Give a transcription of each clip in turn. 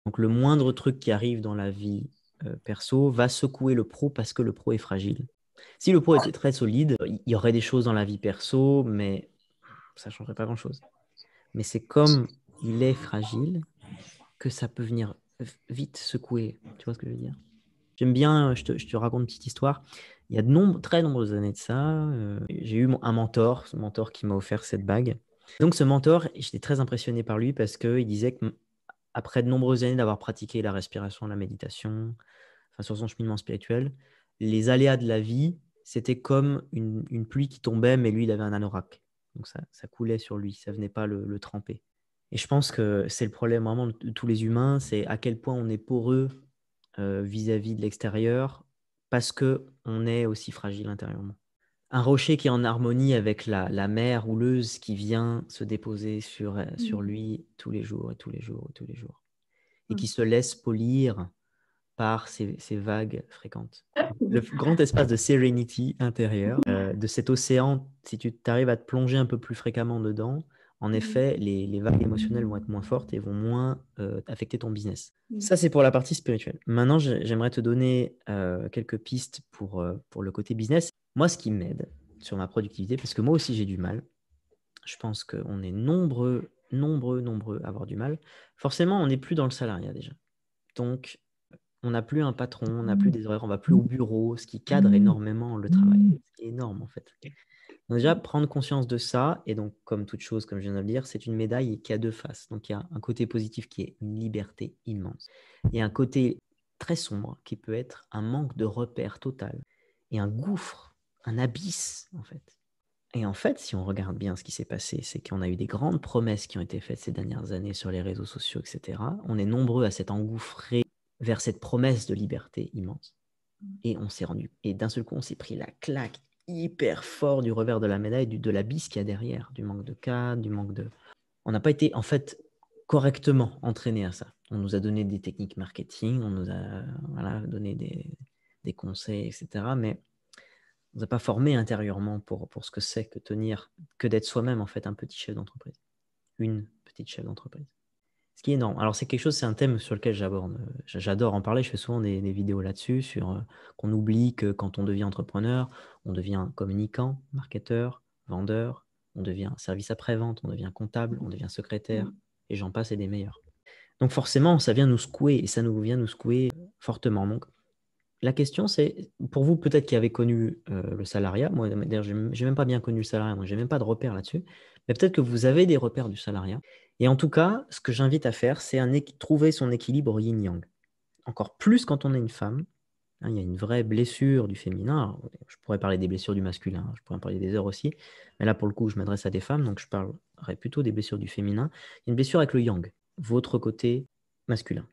Donc, le moindre truc qui arrive dans la vie perso va secouer le pro parce que le pro est fragile. Si le pro était très solide, il y aurait des choses dans la vie perso, mais ça ne changerait pas grand-chose. Mais c'est comme il est fragile que ça peut venir vite secouer. Tu vois ce que je veux dire? J'aime bien, je te raconte une petite histoire. Il y a très nombreuses années de ça, j'ai eu un mentor, ce mentor qui m'a offert cette bague. Donc ce mentor, j'étais très impressionné par lui parce qu'il disait qu'après de nombreuses années d'avoir pratiqué la respiration, la méditation, enfin, sur son cheminement spirituel, les aléas de la vie, c'était comme une pluie qui tombait, mais lui, il avait un anorak. Donc ça coulait sur lui, ça venait pas le tremper. Et je pense que c'est le problème vraiment de tous les humains, c'est à quel point on est poreux vis-à-vis de l'extérieur parce qu'on est aussi fragile intérieurement. Un rocher qui est en harmonie avec la mer houleuse qui vient se déposer sur lui tous les jours et tous les jours et tous les jours et qui se laisse polir par ces vagues fréquentes. Le grand espace de serenity intérieur, de cet océan, si tu arrives à te plonger un peu plus fréquemment dedans, en effet, les vagues émotionnelles vont être moins fortes et vont moins affecter ton business. Ça, c'est pour la partie spirituelle. Maintenant, j'aimerais te donner quelques pistes pour le côté business. Moi, ce qui m'aide sur ma productivité, parce que moi aussi j'ai du mal, je pense qu'on est nombreux à avoir du mal. Forcément, on n'est plus dans le salariat déjà. Donc, on n'a plus un patron, on n'a plus des horaires, on va plus au bureau, ce qui cadre énormément le travail. C'est énorme en fait. Donc déjà, prendre conscience de ça, et donc comme toute chose, comme je viens de le dire, c'est une médaille qui a deux faces. Donc il y a un côté positif qui est une liberté immense, et un côté très sombre qui peut être un manque de repères total, et un gouffre, un abysse en fait. Et en fait, si on regarde bien ce qui s'est passé, c'est qu'on a eu des grandes promesses qui ont été faites ces dernières années sur les réseaux sociaux, etc. On est nombreux à s'être engouffrés vers cette promesse de liberté immense. Et on s'est rendu, et d'un seul coup, on s'est pris la claque hyper fort du revers de la médaille, de l'abysse qu'il y a derrière, du manque de cadre, du manque de... On n'a pas été, en fait, correctement entraîné à ça. On nous a donné des techniques marketing, on nous a donné des conseils, etc. Mais on ne nous a pas formé intérieurement pour ce que c'est que d'être soi-même, en fait, un petit chef d'entreprise. Une petite chef d'entreprise. Ce qui est énorme. Alors, c'est un thème sur lequel j'adore en parler. Je fais souvent des vidéos là-dessus, sur qu'on oublie que quand on devient entrepreneur, on devient communicant, marketeur, vendeur, on devient service après-vente, on devient comptable, on devient secrétaire, et j'en passe et des meilleurs. Donc, forcément, ça vient nous secouer, et ça nous vient nous secouer fortement. Donc, la question, c'est, pour vous, peut-être qui avez connu le salariat, moi, d'ailleurs, je n'ai même pas bien connu le salariat, donc je n'ai même pas de repères là-dessus, mais peut-être que vous avez des repères du salariat. Et en tout cas, ce que j'invite à faire, c'est trouver son équilibre yin-yang. Encore plus quand on est une femme, hein, il y a une vraie blessure du féminin. Alors, je pourrais parler des blessures du masculin, hein, je pourrais en parler des heures aussi, mais là, pour le coup, je m'adresse à des femmes, donc je parlerai plutôt des blessures du féminin. Il y a une blessure avec le yang, votre côté masculin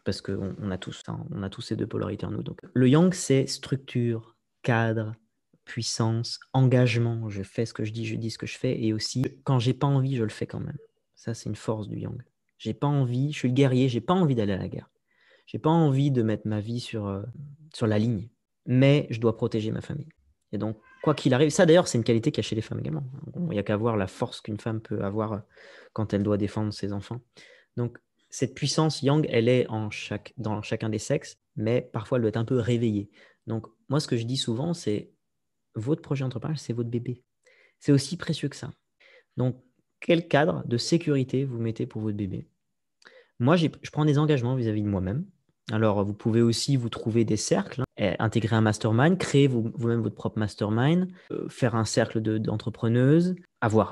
parce qu'on a tous, hein, on a tous ces deux polarités en nous. Donc, le yang, c'est structure, cadre, puissance, engagement. Je fais ce que je dis ce que je fais. Et aussi, quand j'ai pas envie, je le fais quand même. Ça, c'est une force du yang. J'ai pas envie, je suis le guerrier, j'ai pas envie d'aller à la guerre. J'ai pas envie de mettre ma vie sur la ligne. Mais je dois protéger ma famille. Et donc, quoi qu'il arrive, ça d'ailleurs, c'est une qualité qu'il y a chez les femmes également. Il n'y a qu'à voir la force qu'une femme peut avoir quand elle doit défendre ses enfants. Donc, cette puissance yang, elle est dans chacun des sexes, mais parfois elle doit être un peu réveillée. Donc, moi, ce que je dis souvent, c'est votre projet entrepreneurial, c'est votre bébé. C'est aussi précieux que ça. Donc, quel cadre de sécurité vous mettez pour votre bébé? Moi, je prends des engagements vis-à-vis de moi-même. Alors, vous pouvez aussi vous trouver des cercles, hein, intégrer un mastermind, créer vous-même votre propre mastermind, faire un cercle d'entrepreneuses,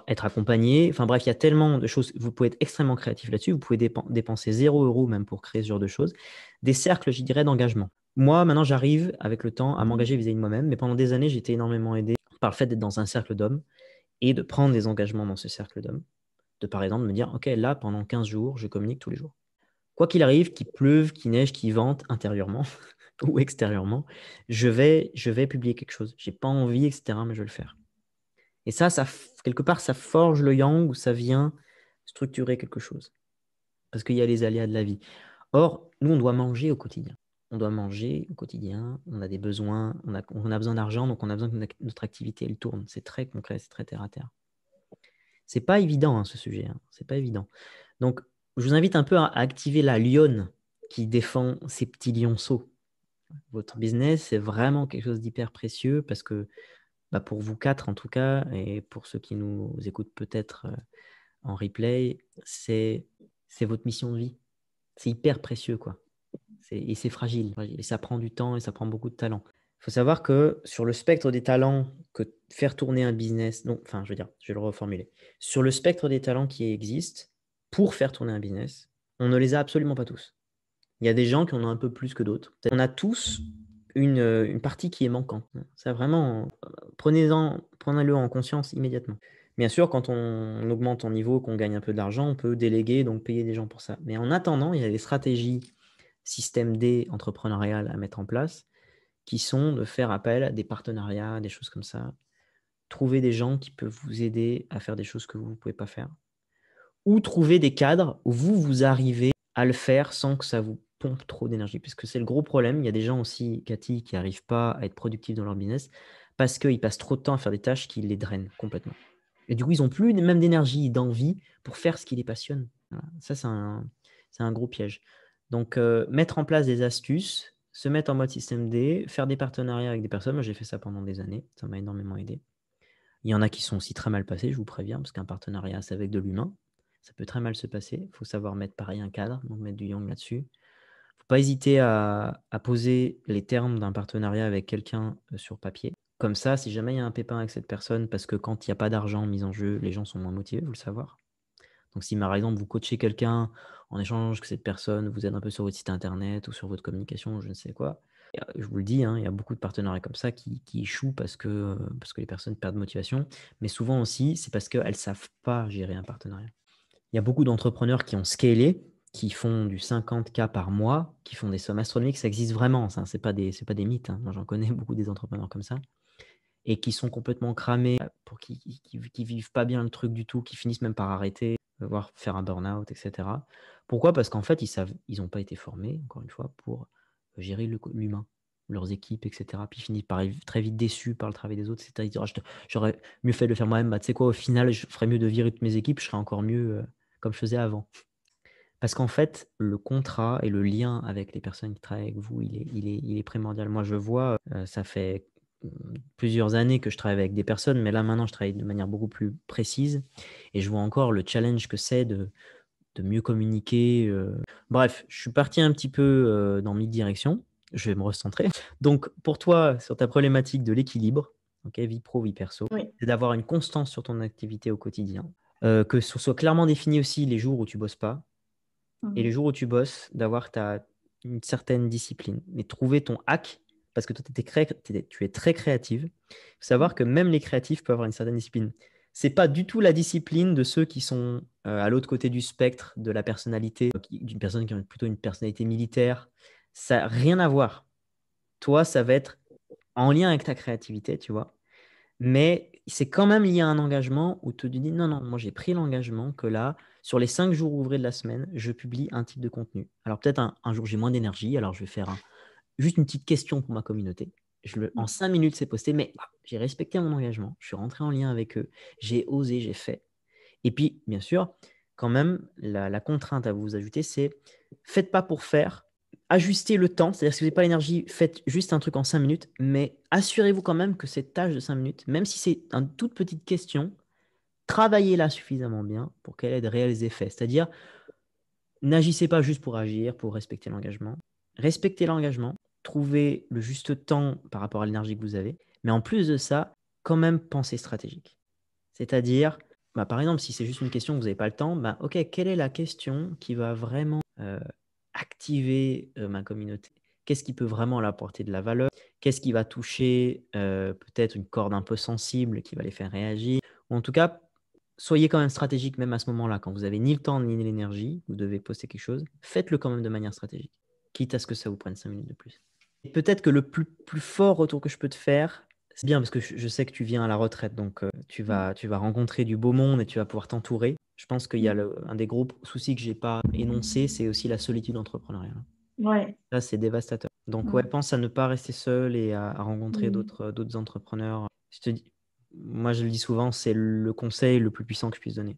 être accompagné. Enfin bref, il y a tellement de choses. Vous pouvez être extrêmement créatif là-dessus. Vous pouvez dépenser 0 € même pour créer ce genre de choses. Des cercles, je dirais, d'engagement. Moi, maintenant, j'arrive avec le temps à m'engager vis-à-vis de moi-même, mais pendant des années, j'ai été énormément aidé par le fait d'être dans un cercle d'hommes et de prendre des engagements dans ce cercle d'hommes. De par exemple me dire, OK, là, pendant 15 jours, je communique tous les jours. Quoi qu'il arrive, qu'il pleuve, qu'il neige, qu'il vente intérieurement ou extérieurement, je vais publier quelque chose. J'ai pas envie, etc., mais je vais le faire. Et ça, quelque part, ça forge le yang ou ça vient structurer quelque chose. Parce qu'il y a les aléas de la vie. Or, nous, on doit manger au quotidien. On doit manger au quotidien, on a des besoins, on a besoin d'argent, donc on a besoin que notre activité, elle tourne. C'est très concret, c'est très terre à terre. C'est pas évident, hein, ce sujet. Hein. C'est pas évident. Donc, je vous invite un peu à activer la lionne qui défend ces petits lionceaux. Votre business, c'est vraiment quelque chose d'hyper précieux parce que pour vous quatre en tout cas, et pour ceux qui nous écoutent peut-être en replay, c'est votre mission de vie. C'est hyper précieux, quoi. Et c'est fragile. Et ça prend du temps et ça prend beaucoup de talent. Il faut savoir que sur le spectre des talents, que faire tourner un business, non, enfin, je vais le reformuler. Sur le spectre des talents qui existent pour faire tourner un business, on ne les a absolument pas tous. Il y a des gens qui en ont un peu plus que d'autres. On a tous une partie qui est manquante. Ça vraiment, prenez-le en conscience immédiatement. Bien sûr, quand on augmente en niveau, qu'on gagne un peu d'argent, on peut déléguer, donc payer des gens pour ça. Mais en attendant, il y a des stratégies système D entrepreneurial à mettre en place qui sont de faire appel à des partenariats, des choses comme ça. Trouver des gens qui peuvent vous aider à faire des choses que vous ne pouvez pas faire. Ou trouver des cadres où vous arrivez à le faire sans que ça vous pompe trop d'énergie. Puisque c'est le gros problème. Il y a des gens aussi, Cathy, qui n'arrivent pas à être productifs dans leur business parce qu'ils passent trop de temps à faire des tâches qui les drainent complètement. Et du coup, ils n'ont plus même d'énergie, d'envie pour faire ce qui les passionne. Voilà. Ça, c'est un gros piège. Donc, mettre en place des astuces, se mettre en mode système D, faire des partenariats avec des personnes. Moi, j'ai fait ça pendant des années. Ça m'a énormément aidé. Il y en a qui sont aussi très mal passés, je vous préviens, parce qu'un partenariat, c'est avec de l'humain. Ça peut très mal se passer. Il faut savoir mettre pareil un cadre, donc mettre du yang là-dessus. Il ne faut pas hésiter à poser les termes d'un partenariat avec quelqu'un sur papier. Comme ça, si jamais il y a un pépin avec cette personne, parce que quand il n'y a pas d'argent mis en jeu, les gens sont moins motivés, vous le savoir. Donc si par exemple vous coachez quelqu'un en échange que cette personne vous aide un peu sur votre site internet ou sur votre communication, je ne sais quoi, je vous le dis, il y a beaucoup de partenariats comme ça qui échouent parce que les personnes perdent motivation, mais souvent aussi c'est parce qu'elles ne savent pas gérer un partenariat. Il y a beaucoup d'entrepreneurs qui ont scalé, qui font du 50K par mois, qui font des sommes astronomiques, ça existe vraiment, ça, c'est pas des mythes. Moi j'en connais beaucoup des entrepreneurs comme ça, et qui sont complètement cramés, pour qui vivent pas bien le truc du tout, qui finissent même par arrêter, voire faire un burn-out, etc. Pourquoi? Parce qu'en fait, ils n'ont pas été formés, encore une fois, pour gérer l'humain, leurs équipes, etc. Puis ils finissent par être très vite déçus par le travail des autres, etc. Ils disent, j'aurais mieux fait de le faire moi-même. Tu sais quoi, au final, je ferais mieux de virer toutes mes équipes, je serais encore mieux comme je faisais avant. Parce qu'en fait, le contrat et le lien avec les personnes qui travaillent avec vous, il est primordial. Moi, je vois, ça fait plusieurs années que je travaille avec des personnes, mais là, maintenant, je travaille de manière beaucoup plus précise. Et je vois encore le challenge que c'est de mieux communiquer. Bref, je suis parti un petit peu dans mille directions. Je vais me recentrer. Donc, pour toi, sur ta problématique de l'équilibre, vie pro, vie perso, c'est d'avoir une constance sur ton activité au quotidien. Que ce soit clairement défini aussi les jours où tu bosses pas. Et les jours où tu bosses, d'avoir une certaine discipline. Mais trouver ton hack, parce que toi, tu es très créative. Il faut savoir que même les créatifs peuvent avoir une certaine discipline. Ce n'est pas du tout la discipline de ceux qui sont à l'autre côté du spectre de la personnalité, d'une personne qui a plutôt une personnalité militaire. Ça n'a rien à voir. Toi, ça va être en lien avec ta créativité, tu vois. Mais c'est quand même lié à un engagement où tu te dis non, non, moi j'ai pris l'engagement que là, sur les 5 jours ouvrés de la semaine, je publie un type de contenu. Alors peut-être un jour j'ai moins d'énergie, alors je vais faire juste une petite question pour ma communauté. En 5 minutes, c'est posté, mais j'ai respecté mon engagement, je suis rentré en lien avec eux, j'ai osé, j'ai fait. Et puis, bien sûr, quand même, la contrainte à vous ajouter, c'est faites pas pour faire, ajustez le temps, c'est-à-dire que si vous n'avez pas l'énergie, faites juste un truc en 5 minutes, mais assurez-vous quand même que cette tâche de 5 minutes, même si c'est une toute petite question, travaillez-la suffisamment bien pour qu'elle ait de réels effets. C'est-à-dire, n'agissez pas juste pour agir, pour respecter l'engagement. Respectez l'engagement, trouvez le juste temps par rapport à l'énergie que vous avez, mais en plus de ça, quand même pensez stratégique. C'est-à-dire, par exemple, si c'est juste une question que vous n'avez pas le temps, ok, quelle est la question qui va vraiment activer ma communauté? Qu'est-ce qui peut vraiment leur apporter de la valeur? Qu'est-ce qui va toucher peut-être une corde un peu sensible qui va les faire réagir? Ou en tout cas, soyez quand même stratégique même à ce moment-là. Quand vous n'avez ni le temps ni l'énergie, vous devez poster quelque chose, faites-le quand même de manière stratégique, quitte à ce que ça vous prenne 5 minutes de plus. Et peut-être que le plus fort retour que je peux te faire, c'est bien parce que je sais que tu viens à la retraite, donc tu vas rencontrer du beau monde et tu vas pouvoir t'entourer. Je pense qu'il y a un des gros soucis que je n'ai pas énoncé, c'est aussi la solitude entrepreneuriale. Ouais. Là, c'est dévastateur. Donc, pense à ne pas rester seul et à rencontrer d'autres entrepreneurs. Moi, je le dis souvent, c'est le conseil le plus puissant que je puisse donner.